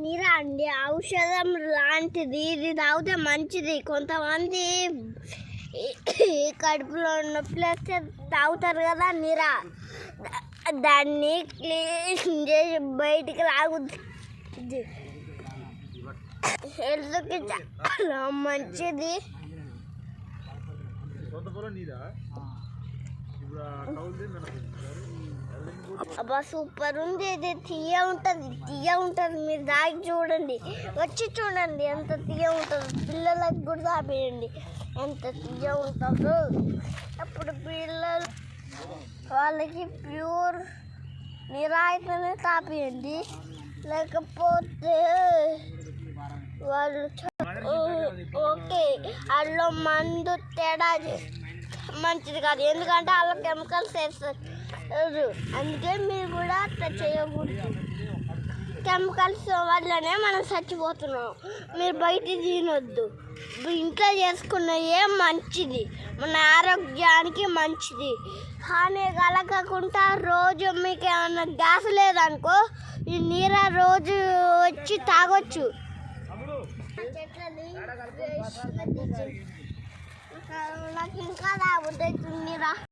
నీరా అండి ఔషధం లాంటిది, ఇది తాగితే మంచిది. కొంతమంది కడుపులో నొప్పి వస్తే తాగుతారు కదా నీరా, దాన్ని క్లీన్ చేసి బయటికి లాగుద్ది. హెల్త్కి చాలా మంచిది. అబ్బా సూపర్ ఉంది. ఇది తీయ ఉంటుంది. మీరు దాగి చూడండి, వచ్చి చూడండి ఎంత తీయ ఉంటుందో. పిల్లలకు కూడా తాపేయండి ఎంత తీయ ఉంటుందో. అప్పుడు పిల్లలు వాళ్ళకి ప్యూర్ నిరాయితీనే తాపేయండి, లేకపోతే వాళ్ళు ఓకే అందులో మందు తేడా మంచిది కాదు, ఎందుకంటే అందులో కెమికల్స్ వేస్తారు. అందుకే మీరు కూడా అట్లా చేయకూడదు. కెమికల్స్ వల్లనే మనం చచ్చిపోతున్నాం. మీరు బయట తినొద్దు, ఇంట్లో చేసుకున్నయే మంచిది, మన ఆరోగ్యానికి మంచిది. హాని కలగకుండా రోజు మీకు ఏమన్నా గ్యాస్ లేదనుకో, ఈ నీర రోజు వచ్చి తాగొచ్చు. నాకు ఇంకా తాగుతుంది నీరా.